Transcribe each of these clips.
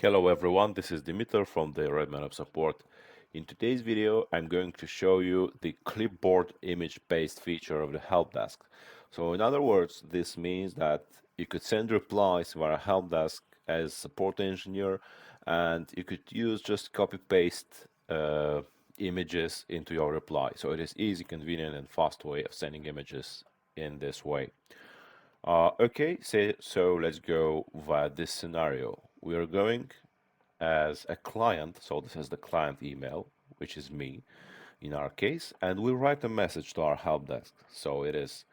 Hello everyone, this is Dimitar from the RedmineUP support. In today's video, I'm going to show you the clipboard image-based feature of the help desk. So in other words, this means that you could send replies via help desk as support engineer, and you could use just copy-paste images into your reply. So it is easy, convenient, and fast way of sending images in this way. So let's go via this scenario. We are going as a client, so this is the client email, which is me in our case, and we write a message to our help desk. So it is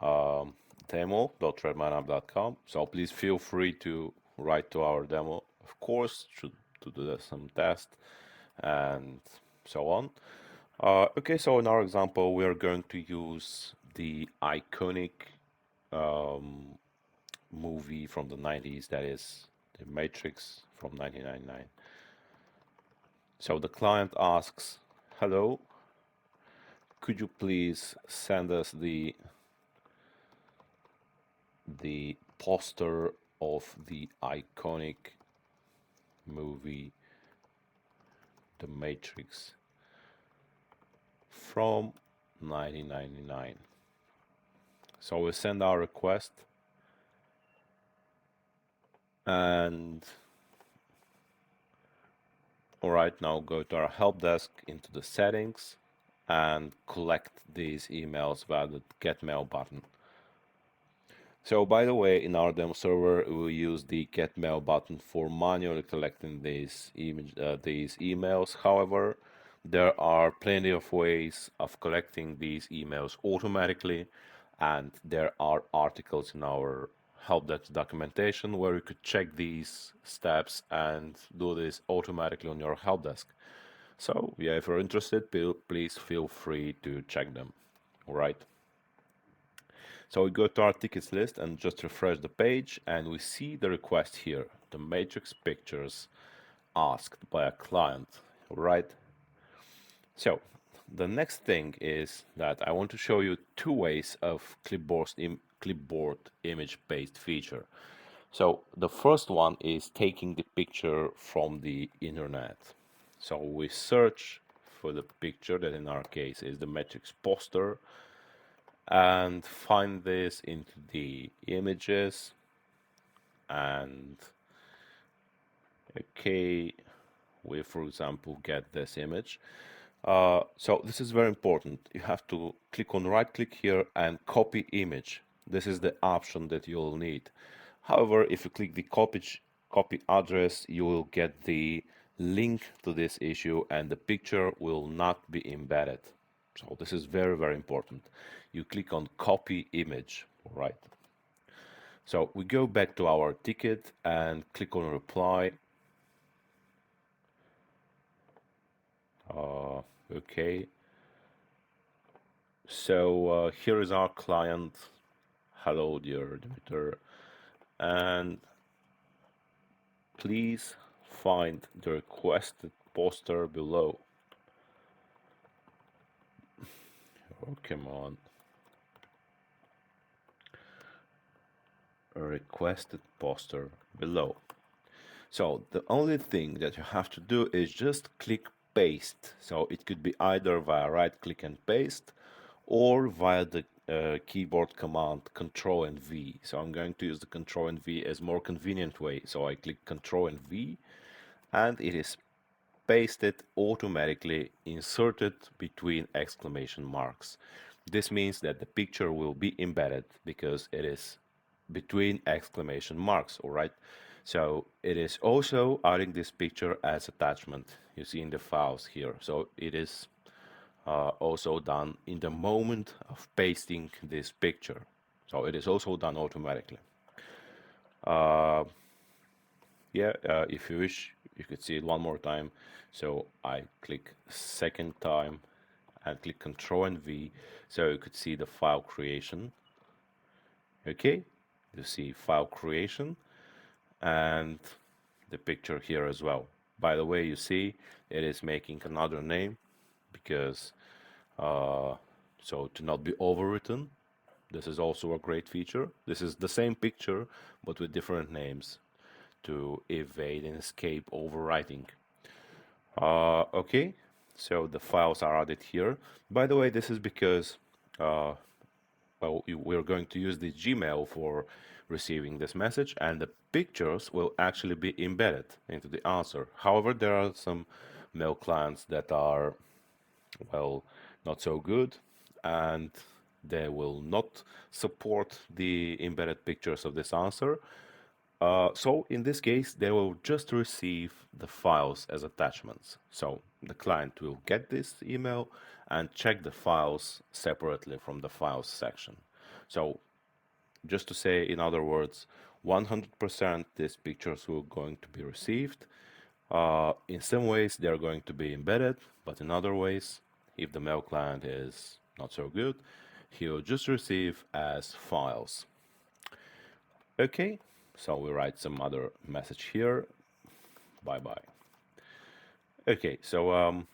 demo.redmineup.com. So please feel free to write to our demo, of course, to do some test and so on. So in our example, we are going to use the iconic movie from the 90s, that is The Matrix from 1999. So the client asks, "Hello, could you please send us the poster of the iconic movie The Matrix from 1999?" So we send our request, and all right, now go to our help desk into the settings and collect these emails via the get mail button. So by the way, in our demo server, we use the get mail button for manually collecting these emails. However, there are plenty of ways of collecting these emails automatically, and there are articles in our help desk documentation where you could check these steps and do this automatically on your help desk. So yeah, if you're interested, please feel free to check them. All right. So we go to our tickets list and just refresh the page, and we see the request here, the matrix pictures asked by a client, right? So the next thing is that I want to show you two ways of clipboard image-based feature. So the first one is taking the picture from the internet. So we search for the picture that in our case is the matrix poster, and find this into the images, and okay, we for example get this image. So this is very important. You have to click on right click here and copy image. This is the option that you'll need. However, if you click the copy address, you will get the link to this issue and the picture will not be embedded. So this is very, very important. You click on copy image, right? So we go back to our ticket and click on reply. Okay. So here is our client. Hello, dear Dimitar. And please find the requested poster below. Oh, come on. A requested poster below. So the only thing that you have to do is just click paste. So it could be either via right click and paste or via the keyboard command Control and V. So I'm going to use the Control and V as more convenient way. So I click Control and V and it is pasted automatically inserted between exclamation marks. This means that the picture will be embedded because it is between exclamation marks, all right? So it is also adding this picture as attachment. You see in the files here. So it is also done in the moment of pasting this picture. So it is also done automatically. If you wish, you could see it one more time. So I click second time and click Control and V, so you could see the file creation. Okay, you see file creation and the picture here as well. By the way, you see it is making another name because so to not be overwritten. This is also a great feature. This is the same picture but with different names to evade and escape overwriting. Okay, so the files are added here. By the way, this is because well, we're going to use the Gmail for receiving this message, and the pictures will actually be embedded into the answer. However, there are some mail clients that are, well, not so good, and they will not support the embedded pictures of this answer. So in this case, they will just receive the files as attachments. So the client will get this email and check the files separately from the files section. So just to say, in other words, 100% these pictures will going to be received. In some ways, they're going to be embedded, but in other ways, if the mail client is not so good, he'll just receive as files. Okay, so we write some other message here. Bye bye. Okay, so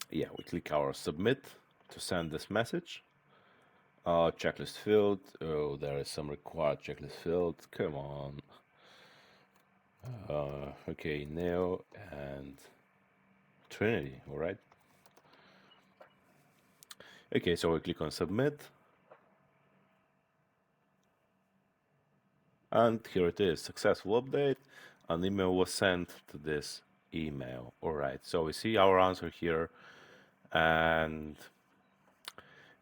yeah, we click our submit to send this message. Checklist field. Oh, there is some required checklist field. Come on. Okay, Neo and Trinity. All right. Okay, so we click on submit. And here it is, successful update. An email was sent to this email. All right, so we see our answer here. And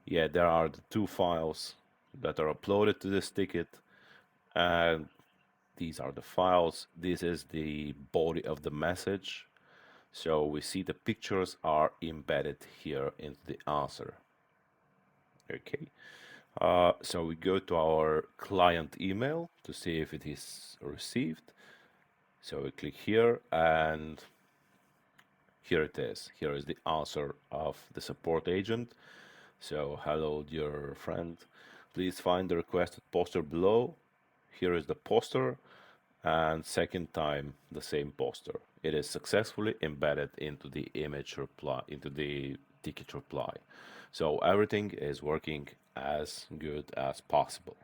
yeah, there are the two files that are uploaded to this ticket. And these are the files. This is the body of the message. So we see the pictures are embedded here in the answer. Okay. So we go to our client email to see if it is received. So we click here and here it is. Here is the answer of the support agent. So hello dear friend, please find the requested poster below. Here is the poster and second time the same poster. It is successfully embedded into the image reply, into the ticket reply. So everything is working as good as possible.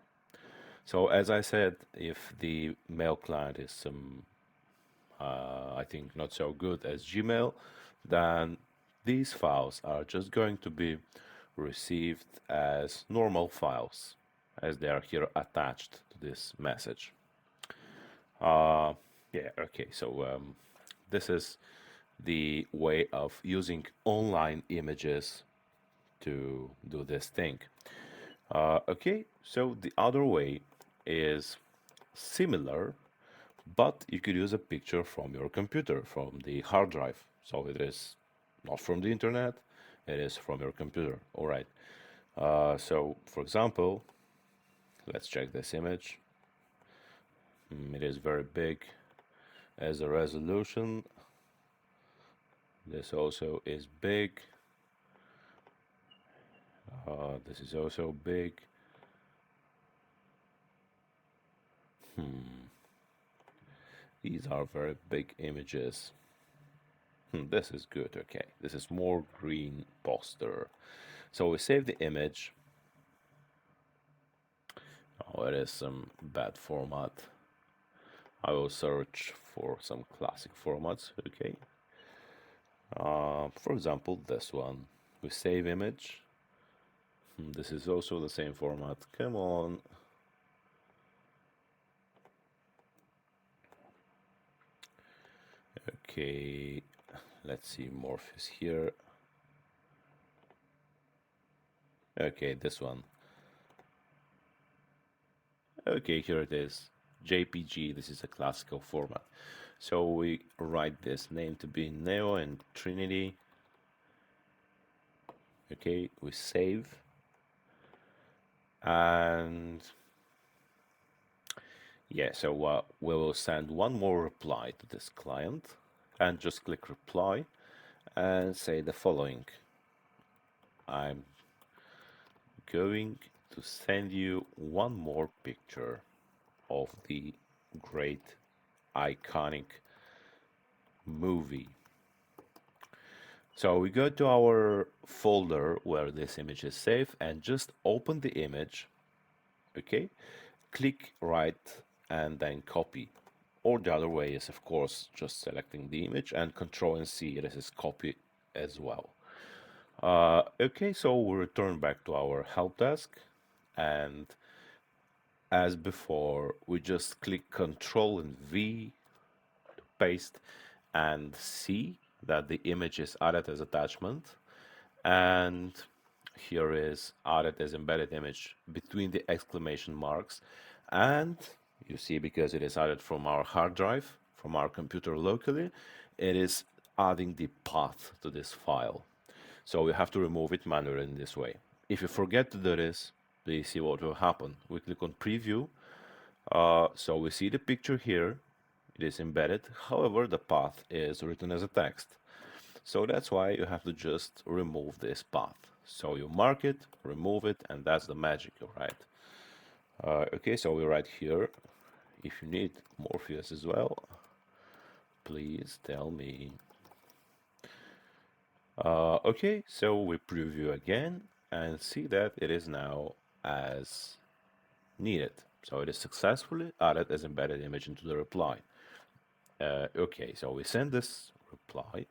So as I said, if the mail client is I think not so good as Gmail, then these files are just going to be received as normal files, as they are here attached to this message. Yeah, okay, so this is the way of using online images to do this thing. Okay, so the other way is similar, but you could use a picture from your computer, from the hard drive. So it is not from the internet, it is from your computer. All right. So for example, let's check this image. It is very big as a resolution. This also is big. This is also big. These are very big images. This is good. Okay, this is more green poster. So we save the image. Oh, it is some bad format. I will search for some classic formats. Okay. For example, this one. We save image. This is also the same format. Come on. Okay, let's see Morpheus here. Okay, this one. Okay, here it is. JPG, this is a classical format. So we write this name to be Neo and Trinity. Okay, we save. And yeah, so we will send one more reply to this client and just click reply and say the following. I'm going to send you one more picture of the great iconic movie. So we go to our folder where this image is saved and just open the image. Okay, click right and then copy. Or the other way is, of course, just selecting the image and Control and C, this is copy as well. Okay, so we return back to our help desk, and as before, we just click Control and V to paste and see that the image is added as attachment. And here is added as embedded image between the exclamation marks. And you see, because it is added from our hard drive, from our computer locally, it is adding the path to this file. So we have to remove it manually in this way. If you forget to do this, please see what will happen. We click on preview. So we see the picture here. It is embedded. However, the path is written as a text. So that's why you have to just remove this path. So you mark it, remove it, and that's the magic, right? Okay, so we write here, if you need Morpheus as well, please tell me. Okay, so we preview again and see that it is now as needed. So it is successfully added as embedded image into the reply. Okay, so we send this reply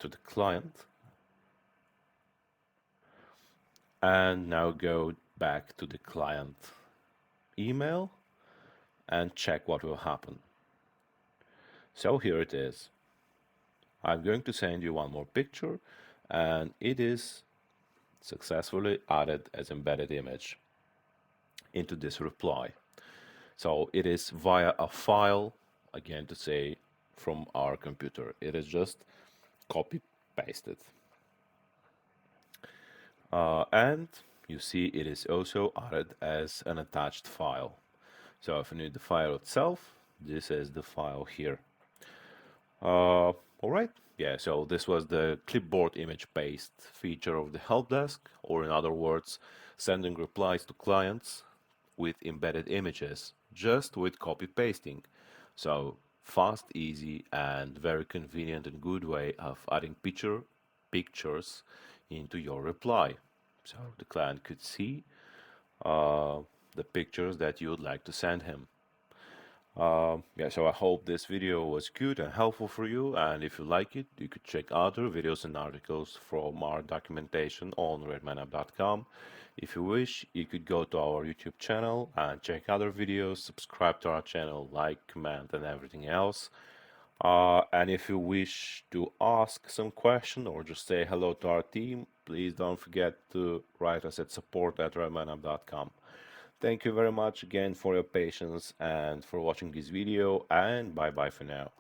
to the client and now go back to the client email and check what will happen. So here it is. I'm going to send you one more picture, and it is successfully added as embedded image into this reply. So it is via a file, again to say, from our computer. It is just copy pasted. And you see it is also added as an attached file. So if you need the file itself, this is the file here. All right. Yeah, so this was the clipboard image paste feature of the help desk, or in other words, sending replies to clients with embedded images, just with copy pasting. So fast, easy, and very convenient and good way of adding pictures into your reply. So the client could see the pictures that you would like to send him. Yeah, so I hope this video was good and helpful for you, and if you like it, you could check other videos and articles from our documentation on RedmineUP.com. If you wish, you could go to our YouTube channel and check other videos, subscribe to our channel, like, comment, and everything else. And if you wish to ask some question or just say hello to our team, please don't forget to write us at support@redmineup.com. Thank you very much again for your patience and for watching this video, and bye bye for now.